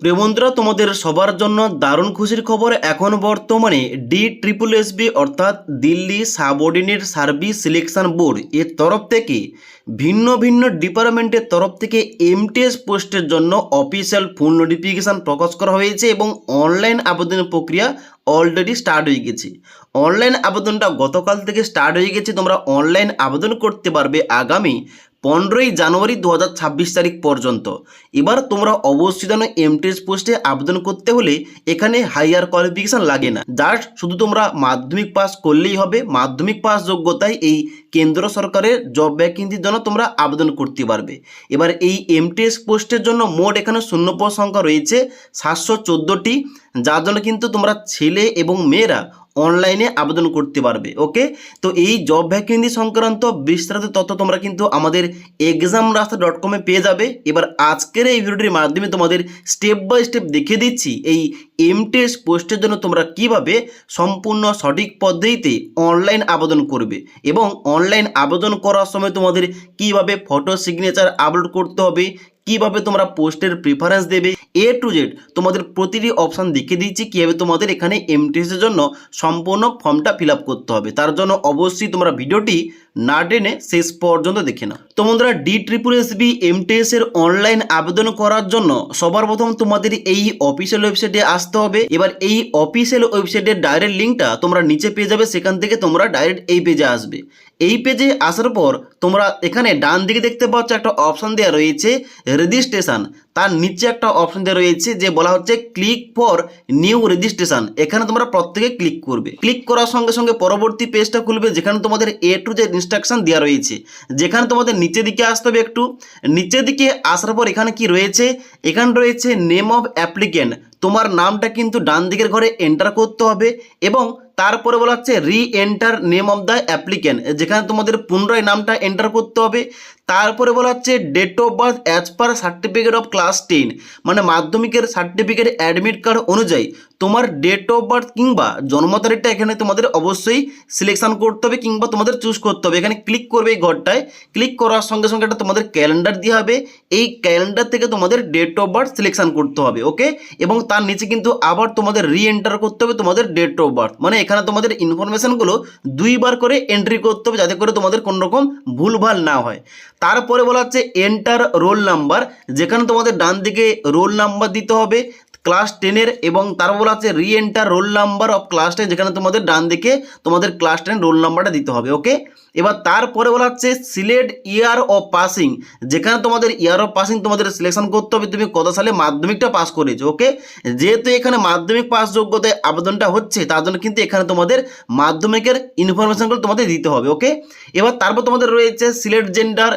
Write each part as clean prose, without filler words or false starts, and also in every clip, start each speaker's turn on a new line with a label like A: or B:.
A: প্রিয় বন্ধুরা, তোমাদের সবার জন্য দারুণ খুশির খবর। এখন বর্তমানে DSSB অর্থাৎ Delhi subordinate service selection board এর তরফ থেকে ভিন্ন ভিন্ন ডিপার্টমেন্টের তরফ থেকে MTS পোস্টের জন্য অফিসিয়াল ফুল নোটিফিকেশান প্রকাশ করা হয়েছে এবং অনলাইন আবেদনের প্রক্রিয়া অলরেডি স্টার্ট হয়ে গেছে। অনলাইন আবেদনটা গতকাল থেকে স্টার্ট হয়ে গেছে। তোমরা অনলাইন আবেদন করতে পারবে আগামী 15ই জানুয়ারি 2026 তারিখ পর্যন্ত। এবার তোমরা অবশ্যই জানো MTS পোস্টে আবেদন করতে হলে এখানে হাইয়ার কোয়ালিফিকেশান লাগে না, জাস্ট শুধু তোমরা মাধ্যমিক পাস করলেই হবে। মাধ্যমিক পাস যোগ্যতায় এই কেন্দ্র সরকারের জব ভ্যাকেন্সির জন্য তোমরা আবেদন করতে পারবে। এবার এই MTS পোস্টের জন্য মোট এখানে শূন্যপদ সংখ্যা রয়েছে 714টি, যার জন্য কিন্তু তোমরা ছেলে এবং মেয়েরা অনলাইনে আবেদন করতে পারবে। ওকে, তো এই জব ভ্যাকেন্সি সংক্রান্ত বিস্তারিত তথ্য তোমরা কিন্তু আমাদের examrasta.com পেয়ে যাবে। এবার আজকের এই ভিডিওটির মাধ্যমে তোমাদের স্টেপ বাই স্টেপ দেখিয়ে দিচ্ছি এই MTS পোস্টের জন্য তোমরা কিভাবে সম্পূর্ণ সঠিক পদ্ধতিতে অনলাইন আবেদন করবে এবং অনলাইন আবেদন করার সময় তোমাদের কিভাবে ফটো সিগনেচার আপলোড করতে হবে, কিভাবে তোমরা পোস্টের প্রিফারেন্স দেবে, A to Z তোমাদের প্রতিটি অপশান দেখিয়ে দিচ্ছি কীভাবে তোমাদের এখানে MTS এর জন্য সম্পূর্ণ ফর্মটা ফিল আপ করতে হবে। তার জন্য অবশ্যই তোমরা ভিডিওটি না টেনে শেষ পর্যন্ত দেখে নাও। তো বন্ধুরা, DSSB MTS এর অনলাইন আবেদন করার জন্য সবার প্রথম তোমাদের এই অফিসিয়াল ওয়েবসাইটে আসতে হবে। এবার এই অফিসিয়াল ওয়েবসাইটের ডাইরেক্ট লিঙ্কটা তোমরা নিচে পেয়ে যাবে, সেখান থেকে তোমরা ডাইরেক্ট এই পেজে আসবে। এই পেজে আসার পর তোমরা এখানে ডান দিকে দেখতে পাচ্ছ একটা অপশান দেওয়া রয়েছে রেজিস্ট্রেশন, তার নিচে একটা অপশান দেওয়া রয়েছে যে বলা হচ্ছে ক্লিক ফর নিউ রেজিস্ট্রেশন। এখানে তোমরা প্রত্যেকে ক্লিক করবে। ক্লিক করার সঙ্গে সঙ্গে পরবর্তী পেজটা খুলবে, যেখানে তোমাদের A to Z ইনস্ট্রাকশন দেওয়া রয়েছে। যেখানে তোমাদের নিচের দিকে আসতে হবে, একটু নিচের দিকে আসার পর এখানে কি রয়েছে, এখানে রয়েছে নেম অফ অ্যাপ্লিক্যান্ট। তোমার নামটা কিন্তু ডান দিকের ঘরে এন্টার করতে হবে এবং তারপরে বলা হচ্ছে রি enter name of the applicant, যেখানে তোমাদের পুনরায় নামটা এন্টার করতে হবে। তারপরে বলা হচ্ছে date of birth as per certificate of class 10, মানে মাধ্যমিকের সার্টিফিকেট অ্যাডমিট কার্ড অনুযায়ী তোমার ডেট অফ বার্থ কিংবা জন্ম তারিখটা এখানে তোমাদের অবশ্যই সিলেকশন করতে হবে কিংবা তোমাদের চুজ করতে হবে। এখানে ক্লিক করবে, এই ঘরটায় ক্লিক করার সঙ্গে সঙ্গে একটা তোমাদের ক্যালেন্ডার দেওয়া হবে। এই ক্যালেন্ডার থেকে তোমাদের ডেট অফ বার্থ সিলেকশন করতে হবে। ওকে, এবং তার নিচে কিন্তু আবার তোমাদের রি এন্টার করতে হবে তোমাদের ডেট অফ বার্থ, মানে এখানে তোমাদের ইনফরমেশনগুলো দুইবার করে এন্ট্রি করতে হবে যাতে করে তোমাদের কোনো রকম ভুলভাল না হয়। তারপরে বলা হচ্ছে এন্টার রোল নাম্বার, যেখানে তোমাদের ডান দিকে রোল নাম্বার দিতে হবে ক্লাস 10-এর, এবং তারপর বলা হচ্ছে রি enter roll number of class 10, যেখানে তোমাদের ডান দিকে তোমাদের ক্লাস 10 রোল নাম্বারটা দিতে হবে। ওকে, এবার তারপরে বলা হচ্ছে সিলেক্ট ইয়ার অফ পাসিং, যেখানে তোমাদের ইয়ার অফ পাসিং তোমাদের সিলেকশন করতে হবে তুমি কত সালে মাধ্যমিকটা পাস করেছো। ওকে, যেহেতু এখানে মাধ্যমিক পাস যোগ্যতায় আবেদনটা হচ্ছে তার জন্য কিন্তু এখানে তোমাদের মাধ্যমিকের ইনফরমেশনগুলো তোমাদের দিতে হবে। ওকে, এবার তারপর তোমাদের রয়েছে সিলেক্ট জেন্ডার,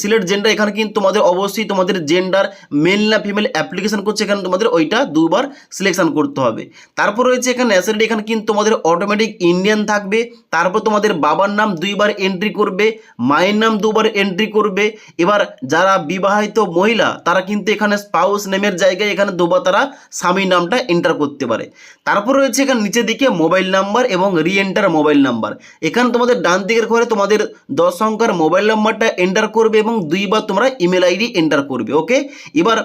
A: সিলেক্ট জেন্ডার। এখানে কিন্তু তোমাদের অবশ্যই তোমাদের জেন্ডার মেল না ফিমেল অ্যাপ্লিকেশন করছে, এখানে তোমাদের ওইটা দুবার সিলেকশন করতে হবে। তারপর রয়েছে এখানে ন্যাশনালিটি, এখানে কিন্তু তোমাদের অটোমেটিক ইন্ডিয়ান থাকবে। তারপর তোমাদের বাবার নাম দুইবার এন্ট্রি করবে, মায়ের নাম দুবার এন্ট্রি করবে। এবার যারা বিবাহিত মহিলা তারা কিন্তু এখানে স্পাউস নেমের জায়গায় এখানে দুবার তারা স্বামীর নামটা এন্টার করতে পারে। তারপর রয়েছে এখানে নিচের দিকে মোবাইল নাম্বার এবং রি এন্টার মোবাইল নাম্বার। এখানে তোমাদের ডান দিকের ঘরে তোমাদের 10 সংখ্যার মোবাইল নাম্বারটা এন্টার করবে এবং দুইবার তোমরা ইমেল আইডি এন্টার করবে। ওকে, এবার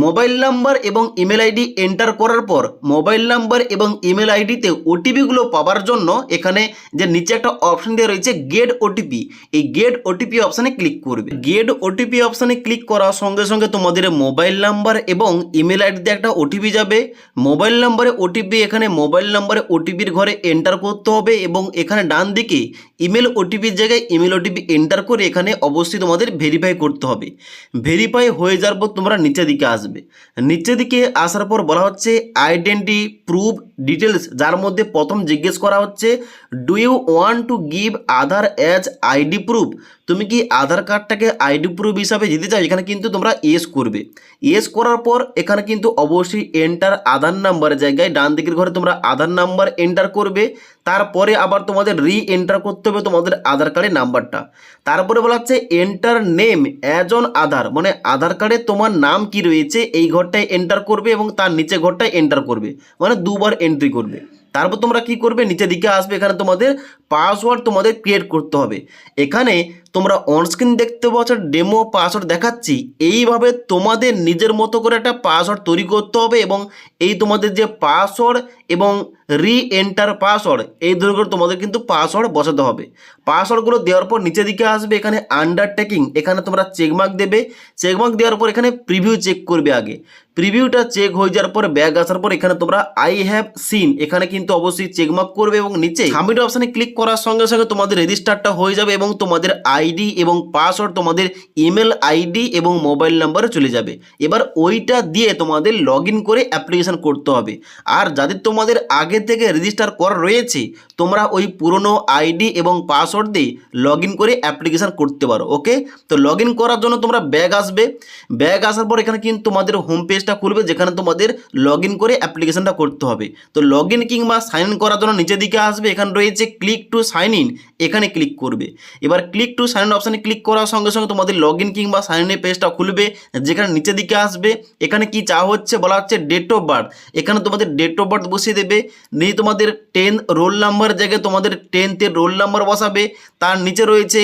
A: মোবাইল নাম্বার এবং ইমেল আইডি এন্টার করার পর মোবাইল নাম্বার এবং ইমেল আইডিতে ওটিপিগুলো পাওয়ার জন্য এখানে যে নিচে একটা অপশান দেওয়া রয়েছে গেট ওটিপি, এই গেট ওটিপি অপশানে ক্লিক করবে। গেট ওটিপি অপশানে ক্লিক করার সঙ্গে সঙ্গে তোমাদের মোবাইল নাম্বার এবং ইমেল আইডিতে একটা ওটিপি যাবে। মোবাইল নাম্বারে ওটিপি, এখানে মোবাইল নাম্বারে ওটিপির ঘরে এন্টার করতে হবে এবং এখানে ডান দিকে ইমেল ওটিপির জায়গায় ইমেল ওটিপি এন্টার করে এখানে অবশ্যই তোমাদের ভেরিফাই করতে হবে। ভেরিফাই হয়ে যাওয়ার পর তোমরা নিচের দিকে আসবে। নিচের দিকে আসার পর বলা হচ্ছে আইডেন্টি প্রুফ ডিটেলস, যার মধ্যে প্রথম জিজ্ঞেস করা হচ্ছে do you want to give Aadhaar as ID proof, তুমি কি আধার কার্ডটাকে আইডি প্রুফ হিসাবে দিতে চাও। এখানে কিন্তু তোমরা ইয়েস করবে। ইয়েস করার পর এখানে কিন্তু অবশ্যই এন্টার আধার নাম্বারের জায়গায় ডান দিকের ঘরে তোমরা আধার নাম্বার এন্টার করবে। তারপরে আবার তোমাদের রি এন্টার করতে হবে তোমাদের আধার কার্ডের নাম্বারটা। তারপরে বলা হচ্ছে এন্টার নেম অ্যাজ অন আধার, মানে আধার কার্ডে তোমার নাম কি রয়েছে এই ঘরটায় এন্টার করবে এবং তার নিচে ঘরটায় এন্টার করবে, মানে দুবার এন্ট্রি করবে। তারপর তোমরা কি করবে, নিচের দিকে আসবে, এখানে তোমাদের পাসওয়ার্ড তোমাদের ক্রিয়েট করতে হবে। এখানে তোমরা অনস্ক্রিন দেখতে পাচ্ছ ডেমো পাসওয়ার্ড দেখাচ্ছি, এইভাবে তোমাদের নিজের মতো করে একটা পাসওয়ার্ড তৈরি করতে হবে এবং এই তোমাদের যে পাসওয়ার্ড এবং রি এন্টার পাসওয়ার্ড এই দুটো করে তোমাদের কিন্তু পাসওয়ার্ড বসাতে হবে। পাসওয়ার্ডগুলো দেওয়ার পর নিচের দিকে আসবে, এখানে আন্ডারটেকিং এখানে তোমরা চেকমার্ক দেবে। চেকমার্ক দেওয়ার পর এখানে প্রিভিউ চেক করবে আগে। প্রিভিউটা চেক হয়ে যাওয়ার পর ব্যাগ আসার পর এখানে তোমরা আই হ্যাভ সিন এখানে কিন্তু অবশ্যই চেকমার্ক করবে এবং নিচে সাবমিট অপশানে ক্লিক করার সঙ্গে সঙ্গে তোমাদের রেজিস্টারটা হয়ে যাবে এবং তোমাদের আইডি এবং পাসওয়ার্ড তোমাদের ইমেল আইডি এবং মোবাইল নাম্বারে চলে যাবে। এবার ওইটা দিয়ে তোমাদের লগ ইন করে অ্যাপ্লিকেশান করতে হবে। আর যাদের তোমাদের আগে থেকে রেজিস্টার করা রয়েছে তোমরা ওই পুরনো আইডি এবং পাসওয়ার্ড দিয়ে লগ ইন করে অ্যাপ্লিকেশান করতে পারো। ওকে, তো লগ ইন করার জন্য তোমরা ব্যাগ আসবে। ব্যাগ আসার পর এখানে কিন্তু তোমাদের হোম পেজটা খুলবে যেখানে তোমাদের লগ ইন করে অ্যাপ্লিকেশানটা করতে হবে। তো লগ ইন কিংবা সাইন ইন করার জন্য নিচের দিকে আসবে, এখানে রয়েছে ক্লিক টু সাইন ইন এখানে ক্লিক করবে। এবার ক্লিক টু সাইন ইন অপশানে ক্লিক করার সঙ্গে সঙ্গে তোমাদের লগ ইন কিংবা সাইন ইনের পেজটা খুলবে যেখানে নিচের দিকে আসবে। এখানে কি চাওয়া হচ্ছে বলা হচ্ছে ডেট অফ বার্থ, এখানে তোমাদের ডেট অফ বার্থ বসিয়ে দেবে। নিয়ে তোমাদের 10 রোল নাম্বার জায়গায় তোমাদের 10th রোল নাম্বার বসাবে। তার নিচে রয়েছে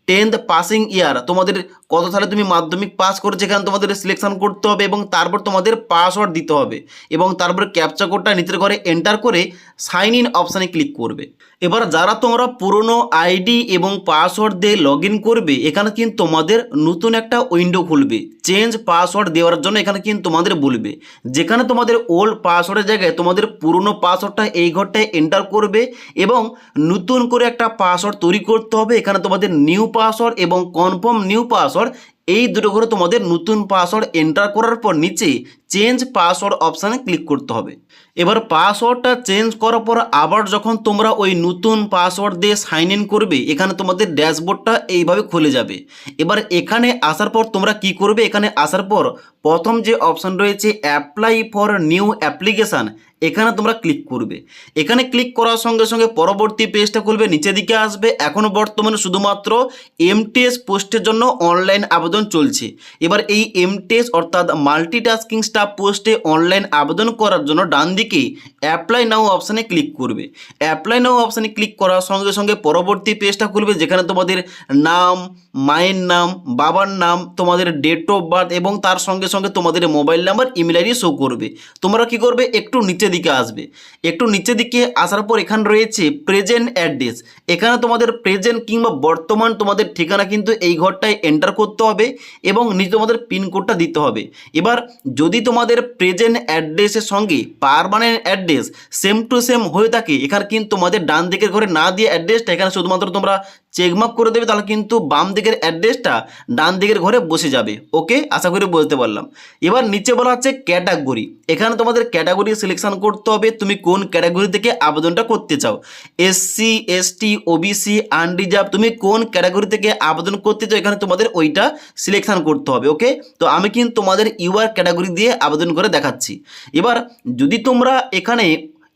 A: 10th পাসিং ইয়ার, তোমাদের কত সালে তুমি মাধ্যমিক পাস করেছো এখানে তোমাদের সিলেকশন করতে হবে এবং তারপর তোমাদের পাসওয়ার্ড দিতে হবে এবং তারপর ক্যাপচা কোডটা নিচের ঘরে এন্টার করে সাইন ইন অপশানে ক্লিক করবে। এবার যারা তোমরা পুরনো আইডি এবং পাসওয়ার্ড দিয়ে লগ ইন করবে এখানে কিন্তু তোমাদের নতুন একটা উইন্ডো খুলবে চেঞ্জ পাসওয়ার্ড দেওয়ার জন্য। এখানে কিন্তু তোমাদের বলবে যেখানে তোমাদের ওল্ড পাসওয়ার্ডের জায়গায় তোমাদের পুরনো পাসওয়ার্ডটা এই ঘরটায় এন্টার করবে এবং নতুন করে একটা পাসওয়ার্ড তৈরি করতে হবে। এখানে তোমাদের নিউ পাসওয়ার্ড এবং কনফার্ম নিউ পাসওয়ার্ড এই দুটো করে তোমাদের নতুন পাসওয়ার্ড এন্টার করার পর নিচে চেঞ্জ পাসওয়ার্ড অপশানে ক্লিক করতে হবে। এবার পাসওয়ার্ডটা চেঞ্জ করার পর আবার যখন তোমরা ওই নতুন পাসওয়ার্ড দিয়ে সাইন ইন করবে এখানে তোমাদের ড্যাশবোর্ডটা এইভাবে খুলে যাবে। এবার এখানে আসার পর তোমরা কি করবে, এখানে আসার পর প্রথম যে অপশান রয়েছে অ্যাপ্লাই ফর নিউ অ্যাপ্লিকেশান এখানে তোমরা ক্লিক করবে। এখানে ক্লিক করার সঙ্গে সঙ্গে পরবর্তী পেজটা খুলবে, নিচের দিকে আসবে। এখনও বর্তমানে শুধুমাত্র এমটিএস পোস্টের জন্য অনলাইন আবেদন চলছে। এবার এই এমটিএস অর্থাৎ মাল্টিটাস্কিং স্টাফ পোস্টে অনলাইন আবেদন করার জন্য ডান দিকে অ্যাপ্লাই নাও অপশানে ক্লিক করবে। অ্যাপ্লাই নাও অপশানে ক্লিক করার সঙ্গে সঙ্গে পরবর্তী পেজটা খুলবে যেখানে তোমাদের নাম, মায়ের নাম, বাবার নাম, তোমাদের ডেট অফ বার্থ এবং তার সঙ্গে সঙ্গে তোমাদের mobile number, email ID show করবে। তোমরা কি করবে, একটু নিচের দিকে আসবে। একটু নিচের দিকে আসার পর এখানে রয়েছে প্রেজেন্ট অ্যাড্রেস, এখানে তোমাদের প্রেজেন্ট কিংবা বর্তমান তোমাদের ঠিকানা কিন্তু এই ঘরটায় এন্টার করতে হবে এবং নিচে তোমাদের পিনকোডটা দিতে হবে। এবার যদি তোমাদের প্রেজেন্ট অ্যাড্রেসের সঙ্গে permanent address same to same হয়ে থাকে এখানে কিন্তু তোমাদের ডান দিকের ঘরে না দিয়ে অ্যাড্রেসটা এখানে শুধুমাত্র তোমরা চেকমার্ক করে দেবে, তাহলে কিন্তু বাম দিকের অ্যাড্রেসটা ডান দিকের ঘরে বসে যাবে। ওকে, আশা করি বলতে পারলাম। এবার নিচে বলা হচ্ছে ক্যাটাগরি, এখানে তোমাদের ক্যাটাগরি সিলেকশন করতে হবে তুমি কোন ক্যাটাগরি থেকে আবেদনটা করতে চাও। এসসি, এসটি, ওবিসি, আনরিজার্ভ, তুমি কোন ক্যাটাগরি থেকে আবেদন করতে চাও এখানে তোমাদের ওইটা সিলেকশন করতে হবে। ওকে, তো আমি কিন্তু তোমাদের ইউআর ক্যাটাগরি দিয়ে আবেদন করে দেখাচ্ছি। এবার যদি তোমরা এখানে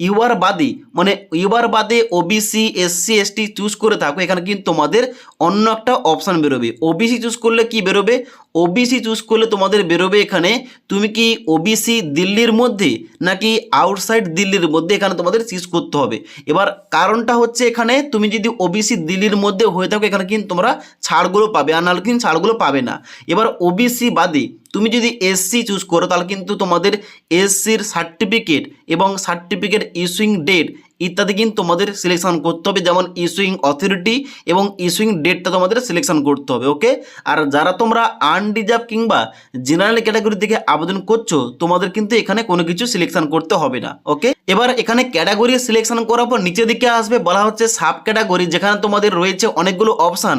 A: ইউআর বাদে ওবিসি, এসসি, এসটি চুজ করে থাকো এখানে কিন্তু তোমাদের অন্য একটা অপশান বেরোবে। ওবিসি চুজ করলে কি বেরোবে, ওবিসি চুজ করলে তোমাদের বেরোবে এখানে তুমি কি ওবিসি দিল্লির মধ্যে নাকি আউটসাইড দিল্লির মধ্যে এখানে তোমাদের চুজ করতে হবে। এবার কারণটা হচ্ছে এখানে তুমি যদি ওবিসি দিল্লির মধ্যে হয়ে থাকো এখানে কিন্তু তোমরা ছাড়গুলো পাবে, আর নাহলে কিন্তু ছাড়গুলো পাবে না। এবার ওবিসি বাদে তুমি যদি এসসি চুজ করো তাহলে কিন্তু তোমাদের এসসির সার্টিফিকেট এবং সার্টিফিকেট ইস্যুইং ডেট ইত্যাদি কিন্তু তোমাদের সিলেকশন করতে হবে, যেমন ইস্যুইং অথরিটি এবং ইস্যুইং ডেটটা তোমাদের সিলেকশন করতে হবে। ওকে, আর যারা তোমরা আনরিজার্ভ কিংবা জেনারেল ক্যাটাগরি থেকে আবেদন করছো তোমাদের কিন্তু এখানে কোনো কিছু সিলেকশন করতে হবে না। ওকে, এবার এখানে ক্যাটাগরি সিলেকশন করার পর নিচের দিকে আসবে বলা হচ্ছে সাব ক্যাটাগরি, যেখানে তোমাদের রয়েছে অনেকগুলো অপশান।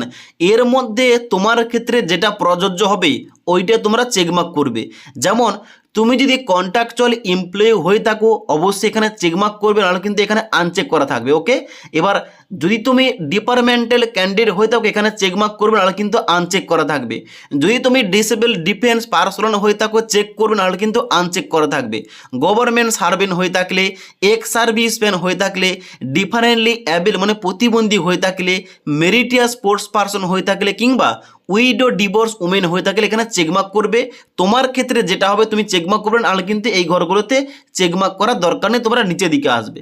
A: এর মধ্যে তোমার ক্ষেত্রে যেটা প্রযোজ্য হবে ওইটা তোমরা চেকমার্ক করবে। যেমন তুমি যদি কন্ট্রাকচুয়াল এমপ্লয়ি হয়ে থাকো অবশ্যই এখানে চেকমার্ক করবে, নাহলে কিন্তু এখানে আনচেক করা থাকবে। ওকে, এবার যদি তুমি ডিপার্টমেন্টাল ক্যান্ডিডেট হয়ে থাকো এখানে চেকমার্ক করবে, নাহলে কিন্তু আনচেক করা থাকবে। যদি তুমি ডিসেবল ডিফেন্স পার্সোনাল হয়ে থাকো চেক করবে, নাহলে কিন্তু আনচেক করা থাকবে। গভর্নমেন্ট সার্ভেন্ট হয়ে থাকলে, এক্স সার্ভিসম্যান হয়ে থাকলে, ডিফারেন্টলি অ্যাবেল প্রতিবন্ধী হয়ে থাকলে, মেরিটিয়াস স্পোর্টস পার্সন হয়ে থাকলে কিংবা উইডো ডিভোর্স উমেন হয়ে থাকলে এখানে চেকমার্ক করবে। তোমার ক্ষেত্রে যেটা হবে তুমি চেকমার্ক করবে, নাহলে কিন্তু এই ঘরগুলোতে চেকমার্ক করার দরকার নেই, তোমরা নিচের দিকে আসবে।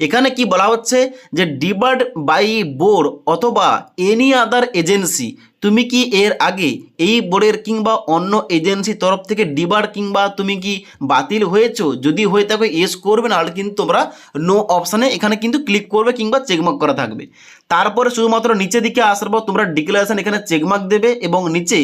A: এখানে কি বলা হচ্ছে যে ডিবার্ড বাই বোর্ড অথবা এনি আদার এজেন্সি, তুমি কি এর আগে এই বোর্ডের কিংবা অন্য এজেন্সি তরফ থেকে ডিবার কিংবা তুমি কি বাতিল হয়েছো? যদি হয়ে থাকো ইয়েস করবে, নাহলে কিন্তু তোমরা নো অপশানে এখানে কিন্তু ক্লিক করবে কিংবা চেকমার্ক করা থাকবে। তারপরে শুধুমাত্র নিচের দিকে আসার পর তোমরা ডিক্লারেশন এখানে চেকমার্ক দেবে এবং নিচে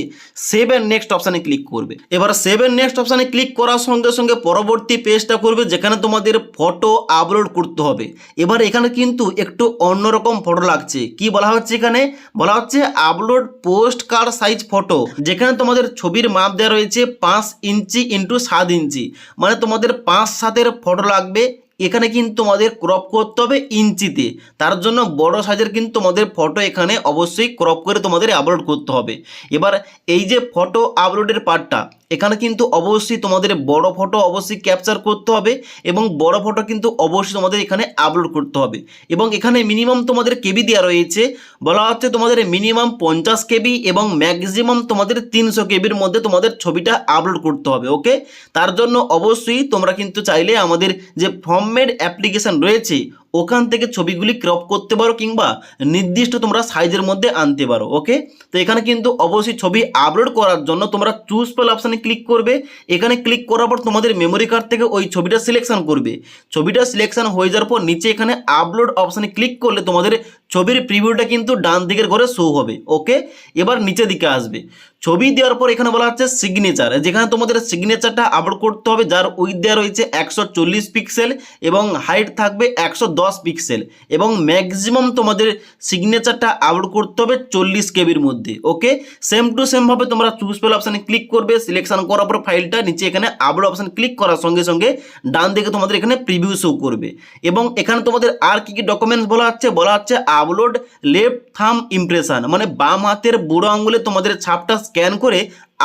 A: সেভ এন্ড নেক্সট অপশানে ক্লিক করবে। এবার সেভ এন্ড নেক্সট অপশানে ক্লিক করার সঙ্গে সঙ্গে পরবর্তী পেজটা করবে যেখানে তোমাদের ফটো আপলোড করতে হবে। এবার এখানে কিন্তু একটু অন্যরকম ফটো লাগছে। কি বলা হচ্ছে এখানে? বলা হচ্ছে upload post card size photo, যেখানে তোমাদের ছবির মাপ দেওয়া রয়েছে 5 ইঞ্চি ইন্টু 7 ইঞ্চি, মানে তোমাদের 5/7 ফটো লাগবে। এখানে কিন্তু তোমাদের ক্রপ করতে হবে ইঞ্চিতে, তার জন্য বড় সাইজের কিন্তু তোমাদের ফটো এখানে অবশ্যই ক্রপ করে তোমাদের আপলোড করতে হবে। এবার এই যে ফটো আপলোডের পার্টটা, এখানে কিন্তু অবশ্যই তোমাদের বড় ফটো অবশ্যই ক্যাপচার করতে হবে এবং বড় ফটো কিন্তু অবশ্যই তোমাদের এখানে আপলোড করতে হবে। এবং এখানে মিনিমাম তোমাদের কেবি দেওয়া রয়েছে, বলা হচ্ছে তোমাদের মিনিমাম 50 কেবি এবং ম্যাক্সিমাম তোমাদের 300 কেবির মধ্যে তোমাদের ছবিটা আপলোড করতে হবে। ওকে, তার জন্য অবশ্যই তোমরা কিন্তু চাইলে আমাদের যে ফর্মমেড অ্যাপ্লিকেশন রয়েছে ওখান থেকে ছবিগুলি ক্রপ করতে পারো কিংবা নির্দিষ্ট তোমরা সাইজের মধ্যে আনতে পারো। ওকে, তো এখানে কিন্তু অবশ্যই ছবি আপলোড করার জন্য তোমরা চুজ ফাইল অপশানে ক্লিক করবে। এখানে ক্লিক করার পর তোমাদের মেমোরি কার্ড থেকে ওই ছবিটা সিলেকশন করবে। ছবিটা সিলেকশন হয়ে যাওয়ার পর নিচে এখানে আপলোড অপশানে ক্লিক করলে তোমাদের ছবির প্রিভিউটা কিন্তু ডান দিকের ঘরে শো হবে। ওকে, এবার নিচের দিকে আসবে। ছবি দেওয়ার পর এখানে বলা হচ্ছে সিগনেচার, যেখানে তোমাদের সিগনেচারটা আপলোড করতে হবে, যার উইথ দেওয়া রয়েছে 140 পিক্সেল এবং হাইট থাকবে 110 পিক্সেল এবং ম্যাক্সিমাম তোমাদের সিগনেচারটা আপলোড করতে হবে 40 কেবির মধ্যে। ওকে, সেম টু সেম ভাবে তোমরা চুজ ফাইল অপশানে ক্লিক করবে। সিলেকশন করার পর ফাইলটা নিচে এখানে আপলোড অপশানে ক্লিক করার সঙ্গে সঙ্গে ডান দিকে তোমাদের এখানে প্রিভিউ শো করবে। এবং এখানে তোমাদের আর কি কি ডকুমেন্টস বলা হচ্ছে আপলোড লেফট থাম ইমপ্রেশন, মানে বাম হাতের বুড়ো আঙুলে তোমাদের ছাপটা স্ক্যান করে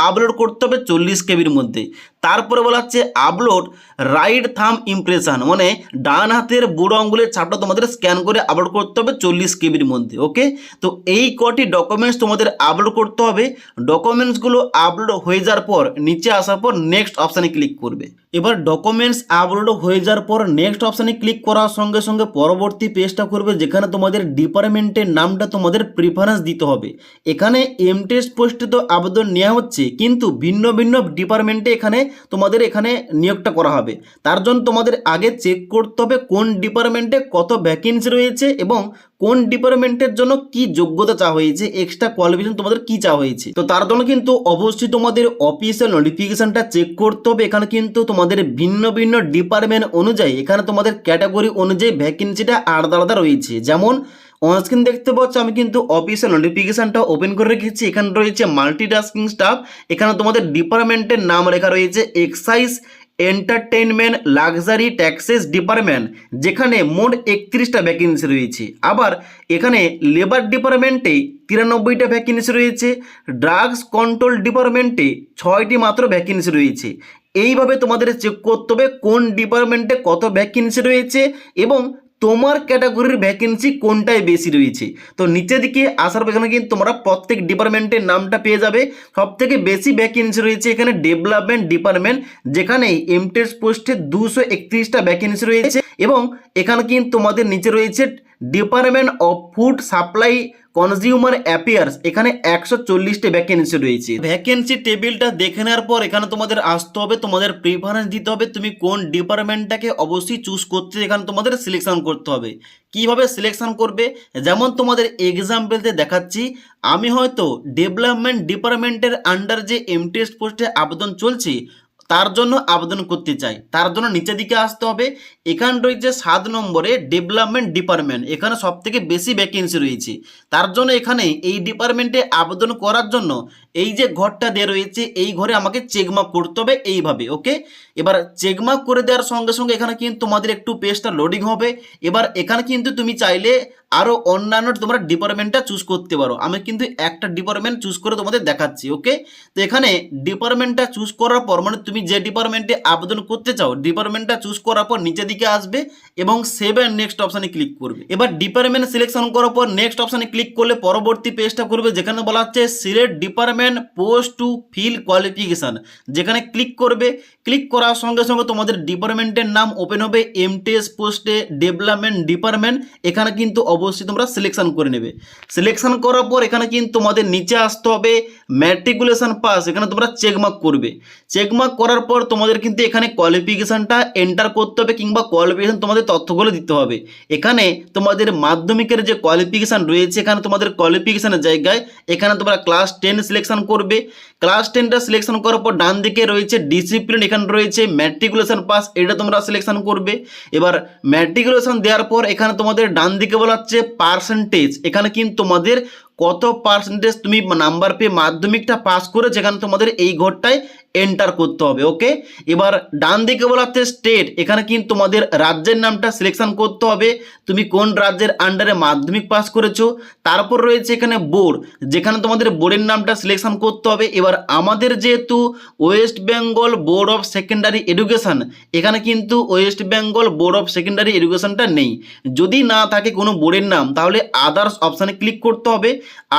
A: আপলোড করতে হবে 40 কেবির মধ্যে। তারপরে বলা হচ্ছে আপলোড রাইট থাম ইমপ্রেশন, মানে ডান হাতের বুড়ো আঙুলের ছাপটা তোমাদের স্ক্যান করে আপলোড করতে হবে 40 কেবির মধ্যে। ওকে, তো এই কটি ডকুমেন্টস তোমাদের আপলোড করতে হবে। ডকুমেন্টসগুলো আপলোড হয়ে যাওয়ার পর নিচে আসার পর নেক্সট অপশানে ক্লিক করবে। এবার ডকুমেন্টস আপলোড হয়ে যাওয়ার পর নেক্সট অপশানে ক্লিক করার সঙ্গে সঙ্গে পরবর্তী পেজটা করবে যেখানে তোমাদের ডিপার্টমেন্টের নামটা তোমাদের প্রিফারেন্স দিতে হবে। এখানে এমটেস পোস্টে তো আবেদন নেওয়া হচ্ছে, কিন্তু ভিন্ন ভিন্ন ডিপার্টমেন্টে এখানে তোমাদের এখানে নিয়োগটা করা হবে। তার জন্য তোমাদের আগে চেক করতে হবে কোন ডিপার্টমেন্টে কত ভ্যাকেন্সি রয়েছে এবং কোন ডিপার্টমেন্টের জন্য কি যোগ্যতা চাওয়া হয়েছে, এক্সট্রা কোয়ালিফিকেশন তোমাদের কি চাওয়া হয়েছে। তো তার জন্য কিন্তু অবশ্যই তোমাদের অফিসিয়াল নোটিফিকেশনটা চেক করতে হবে। এখানে কিন্তু তোমাদের ভিন্ন ভিন্ন ডিপার্টমেন্ট অনুযায়ী এখানে তোমাদের ক্যাটাগরি অনুযায়ী ভ্যাকেন্সিটা আলাদা আলাদা রয়েছে। যেমন অনস্ক্রিন দেখতে পাচ্ছ আমি কিন্তু অফিসিয়াল নোটিফিকেশনটা ওপেন করে রেখেছি। এখানে রয়েছে মাল্টিটাস্কিং স্টাফ, এখানে তোমাদের ডিপার্টমেন্টের নাম লেখা রয়েছে excise entertainment luxury taxes department, যেখানে মোট 31টা ভ্যাকেন্সি রয়েছে। আবার এখানে লেবার ডিপার্টমেন্টে 93টা ভ্যাকেন্সি রয়েছে, ড্রাগস কন্ট্রোল ডিপার্টমেন্টে 6টি মাত্র ভ্যাকেন্সি রয়েছে। এইভাবে তোমাদের চেক করতে হবে কোন ডিপার্টমেন্টে কত ভ্যাকেন্সি রয়েছে এবং তোমার ক্যাটাগরির ভ্যাকেন্সি কোনটায় বেশি রয়েছে। তো নিচের দিকে আসার পেছনে কিন্তু তোমরা প্রত্যেক ডিপার্টমেন্টের নামটা পেয়ে যাবে। সব থেকে বেশি ভ্যাকেন্সি রয়েছে এখানে ডেভেলপমেন্ট ডিপার্টমেন্ট, যেখানে এমটেস পোস্টে 231টা ভ্যাকেন্সি রয়েছে এবং এখানে কিন্তু তোমাদের নিচে রয়েছে department of food supply consumer affairs, এখানে 140টা ভ্যাকেন্সি রয়েছে। ভ্যাকেন্সি টেবিলটা দেখে নেওয়ার পর এখানে তোমাদের আসতে হবে, তোমাদের প্রিফারেন্স দিতে হবে তুমি কোন ডিপার্টমেন্টটাকে অবশ্যই চুজ করতে, এখানে তোমাদের সিলেকশন করতে হবে। কিভাবে সিলেকশন করবে, যেমন তোমাদের এক্সাম্পলতে দেখাচ্ছি। আমি হয়তো ডেভেলপমেন্ট ডিপার্টমেন্টের আন্ডার যে এমটিএস পোস্টে আবেদন চলছে তার জন্য আবেদন করতে চাই, তার জন্য নিচের দিকে আসতে হবে। এখানে রয়েছে 7 নম্বরে ডেভেলপমেন্ট ডিপার্টমেন্ট, এখানে সব থেকে বেশি ভ্যাকেন্সি রয়েছে। তার জন্য এখানে এই ডিপার্টমেন্টে আবেদন করার জন্য এই যে ঘরটা দিয়ে রয়েছে এই ঘরে আমাকে চেকমার্ক করতে হবে এইভাবে। ওকে, এবার চেকমার্ক করে দেওয়ার সঙ্গে সঙ্গে এখানে কিন্তু তোমাদের একটু পেজটা লোডিং হবে। এবার এখানে কিন্তু তুমি চাইলে আরও অন্যান্য তোমরা ডিপার্টমেন্টটা চুজ করতে পারো। আমি কিন্তু একটা ডিপার্টমেন্ট চুজ করে তোমাদের দেখাচ্ছি। ওকে, তো এখানে ডিপার্টমেন্টটা চুজ করার পর মানে তুমি যে ডিপার্টমেন্টে আবেদন করতে চাও ডিপার্টমেন্টটা চুজ করার পর নিচের দিকে আসবে এবং সেভ এন্ড নেক্সট অপশানে ক্লিক করবে। এবার ডিপার্টমেন্ট সিলেকশন করার পর নেক্সট অপশানে ক্লিক করলে পরবর্তী পেজটা করবে, যেখানে বলা হচ্ছে select department post to fill qualification. যেখানে ক্লিক করবে, ক্লিক করার সঙ্গে সঙ্গে তোমাদের ডিপার্টমেন্টের নাম ওপেন হবে, এমটিএস পোস্টে ডেভেলপমেন্ট ডিপার্টমেন্ট। এখানে কিন্তু অবশ্যই তোমরা সিলেকশন করে নেবে। সিলেকশন করার পর এখানে কিন্তু তোমাদের নিচে আসতে হবে ম্যাট্রিকুলেশন পাস, এখানে তোমরা চেকমার্ক করবে। চেকমার্ক করার পর তোমাদের কিন্তু এখানে কোয়ালিফিকেশানটা এন্টার করতে হবে কিংবা কোয়ালিফিকেশান তোমাদের তথ্যগুলো দিতে হবে। এখানে তোমাদের মাধ্যমিকের যে কোয়ালিফিকেশান রয়েছে এখানে তোমাদের কোয়ালিফিকেশানের জায়গায় এখানে তোমরা ক্লাস 10 সিলেকশন করবে। ক্লাস 10টা সিলেকশন করার পর ডান দিকে রয়েছে ডিসিপ্লিন, এখানে রয়েছে ম্যাট্রিকুলেশন পাস, এটা তোমরা সিলেকশন করবে। এবার ম্যাট্রিকুলেশন দেওয়ার পর এখানে তোমাদের ডান দিকে বলা হচ্ছে পার্সেন্টেজ, এখানে কিন্তু তোমাদের কত পার্সেন্টেজ তুমি নাম্বার পেয়ে মাধ্যমিকটা পাস করে যেখানে তোমাদের এই ঘরটায় এন্টার করতে হবে। ওকে, এবার ডান দিকে বলা হচ্ছে স্টেট, এখানে কিন্তু তোমাদের রাজ্যের নামটা সিলেকশন করতে হবে, তুমি কোন রাজ্যের আন্ডারে মাধ্যমিক পাস করেছো। তারপর রয়েছে এখানে বোর্ড, যেখানে তোমাদের বোর্ডের নামটা সিলেকশন করতে হবে। এবার আমাদের যেহেতু West Bengal board of secondary education, এখানে কিন্তু West Bengal board of secondary এডুকেশনটা নেই। যদি না থাকে কোনো বোর্ডের নাম তাহলে আদার্স অপশানে ক্লিক করতে হবে।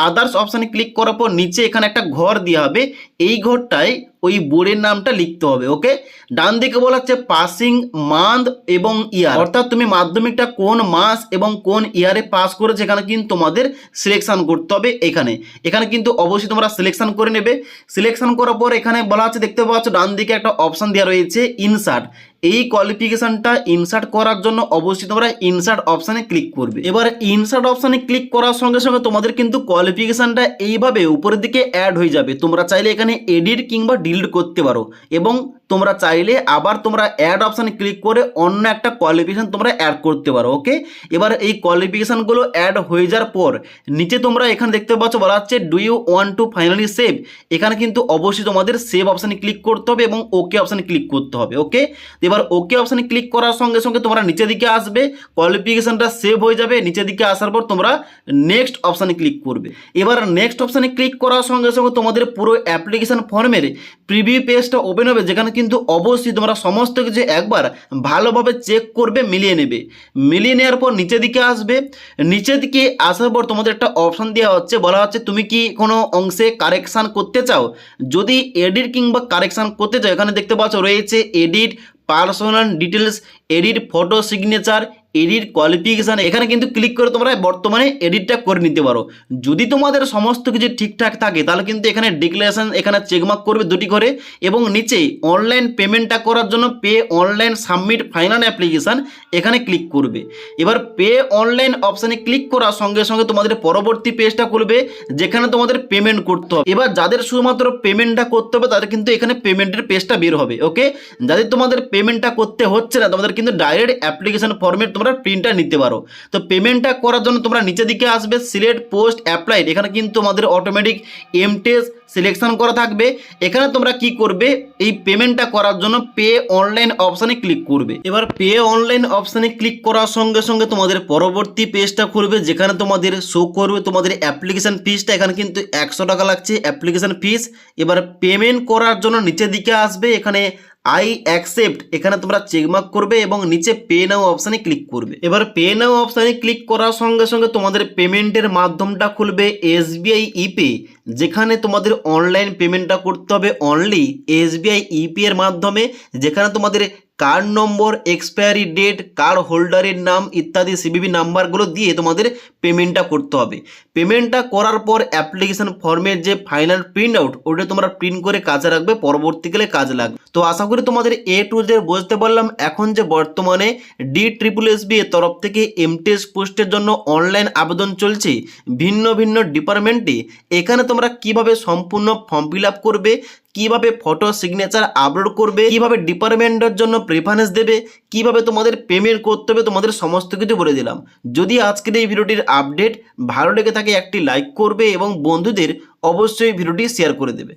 A: আদার্স অপশানে ক্লিক করার পর নিচে এখানে একটা ঘর দেওয়া হবে, এই ঘরটায় ওই বোর্ডের নামটা লিখতে হবে। ওকে, ডান দিকে বলা হচ্ছে পাসিং মান্থ এবং ইয়ার, অর্থাৎ তুমি মাধ্যমিকটা কোন মাস এবং কোন ইয়ারে পাস করেছো এখানে কিন্তু তোমাদের সিলেকশন করতে হবে। এখানে কিন্তু অবশ্যই তোমরা সিলেকশন করে নেবে। সিলেকশন করার পর এখানে বলা হচ্ছে, দেখতে পাচ্ছ ডান দিকে একটা অপশান দেওয়া রয়েছে ইনসার্ট। এই কোয়ালিফিকেশানটা ইনসার্ট করার জন্য অবশ্যই তোমরা ইনসার্ট অপশানে ক্লিক করবে। এবার ইনসার্ট অপশানে ক্লিক করার সঙ্গে সঙ্গে তোমাদের কিন্তু কোয়ালিফিকেশানটা এইভাবে উপরের দিকে অ্যাড হয়ে যাবে। তোমরা চাইলে এখানে এডিট কিংবা ডিলিট করতে পারো এবং তোমরা চাইলে আবার তোমরা অ্যাড অপশানে ক্লিক করে অন্য একটা কোয়ালিফিকেশান তোমরা অ্যাড করতে পারো। ওকে, এবার এই কোয়ালিফিকেশানগুলো অ্যাড হয়ে যাওয়ার পর নিচে তোমরা এখানে দেখতে পাচ্ছ বলা হচ্ছে do you want to finally save, এখানে কিন্তু অবশ্যই তোমাদের সেভ অপশানে ক্লিক করতে হবে এবং ওকে অপশানে ক্লিক করতে হবে। ওকে, এবার ওকে অপশানে ক্লিক করার সঙ্গে সঙ্গে তোমরা নিচের দিকে আসবে, কোয়ালিফিকেশানটা সেভ হয়ে যাবে। নিচের দিকে আসার পর তোমরা নেক্সট অপশানে ক্লিক করবে। এবার নেক্সট অপশানে ক্লিক করার সঙ্গে সঙ্গে তোমাদের পুরো অ্যাপ্লিকেশান ফর্মের প্রিভিউ পেজটা ওপেন হবে, যেখানে কিন্তু অবশ্যই তোমরা সমস্ত কিছু একবার ভালোভাবে চেক করবে, মিলিয়ে নেবে। মিলিয়ে নেওয়ার পর নিচের দিকে আসবে। নিচের দিকে আসার পর তোমাদের একটা অপশান দেওয়া হচ্ছে, বলা হচ্ছে তুমি কি কোনো অংশে কারেকশান করতে চাও। যদি এডিট কিংবা কারেকশান করতে চাও এখানে দেখতে পাচ্ছ রয়েছে edit personal details, edit photo signature, edit qualification. এখানে কিন্তু ক্লিক করে তোমরা বর্তমানে এডিটটা করে নিতে পারো। যদি তোমাদের সমস্ত কিছু ঠিকঠাক থাকে তাহলে কিন্তু এখানে ডিক্লারেশন এখানে চেকমার্ক করবে দুটি করে এবং নিচে অনলাইন পেমেন্টটা করার জন্য pay online submit final application এখানে ক্লিক করবে। এবার পে অনলাইন অপশানে ক্লিক করার সঙ্গে সঙ্গে তোমাদের পরবর্তী পেজটা করবে, যেখানে তোমাদের পেমেন্ট করতে হবে। এবার যাদের শুধুমাত্র পেমেন্টটা করতে হবে তাদের কিন্তু এখানে পেমেন্টের পেজটা বের হবে। ওকে, যাদের তোমাদের পেমেন্টটা করতে হচ্ছে না তোমাদের কিন্তু ডাইরেক্ট অ্যাপ্লিকেশন ফর্মেট তোমরা প্রিন্টটা নিতে পারো। তো পেমেন্টটা করার জন্য তোমরা নিচের দিকে আসবে, সিলেক্ট পোস্ট অ্যাপ্লাইড, এখানে কিন্তু তোমাদের অটোমেটিক এমটিএস সিলেকশন করা থাকবে। এখানে তোমরা কি করবে, এই পেমেন্টটা করার জন্য পে অনলাইন অপশানে ক্লিক করবে। এবার পে অনলাইন অপশানে ক্লিক করার সঙ্গে সঙ্গে তোমাদের পরবর্তী পেজটা খুলবে, যেখানে তোমাদের শো করবে তোমাদের অ্যাপ্লিকেশান ফিসটা। এখানে কিন্তু 100 টাকা লাগছে অ্যাপ্লিকেশান ফিস। এবার পেমেন্ট করার জন্য নিচের দিকে আসবে, এখানে আই অ্যাকসেপ্ট, এখানে তোমরা চেকমার্ক করবে এবং নিচে পে নাও অপশানে ক্লিক করবে। এবার পে নাও অপশানে ক্লিক করার সঙ্গে সঙ্গে তোমাদের পেমেন্টের মাধ্যমটা খুলবে এসবিআই ইপে, যেখানে তোমাদের অনলাইন পেমেন্টটা করতে হবে অনলি এসবিআই ইপে এর মাধ্যমে, যেখানে তোমাদের card number, expiry date, card হোল্ডারের নাম ইত্যাদি সিভিভি নাম্বারগুলো দিয়ে তোমাদের পেমেন্টটা করতে হবে। পেমেন্টটা করার পর অ্যাপ্লিকেশন ফর্মের যে ফাইনাল প্রিন্ট আউট ওটা তোমরা প্রিন্ট করে কাজে রাখবে, পরবর্তীকালে কাজে লাগবে। তো আশা করি তোমাদের এ টু জেড বুঝতে পারলাম। এখন যে বর্তমানে DSSB এর তরফ থেকে এমটিএস পোস্টের জন্য অনলাইন আবেদন চলছে ভিন্ন ভিন্ন ডিপার্টমেন্টে, এখানে তোমরা কিভাবে সম্পূর্ণ ফর্ম ফিল আপ করবে, কিভাবে ফটো সিগনেচার আপলোড করবে, কিভাবে ডিপার্টমেন্টের জন্য প্রেফারেন্স দেবে, কিভাবে তোমাদের পেমেন্ট করতে হবে, তোমাদের সমস্ত কিছু বলে দিলাম। যদি আজকের এই ভিডিওটির আপডেট ভালো লেগে থাকে একটি লাইক করবে এবং বন্ধুদের অবশ্যই ভিডিওটি শেয়ার করে দেবে।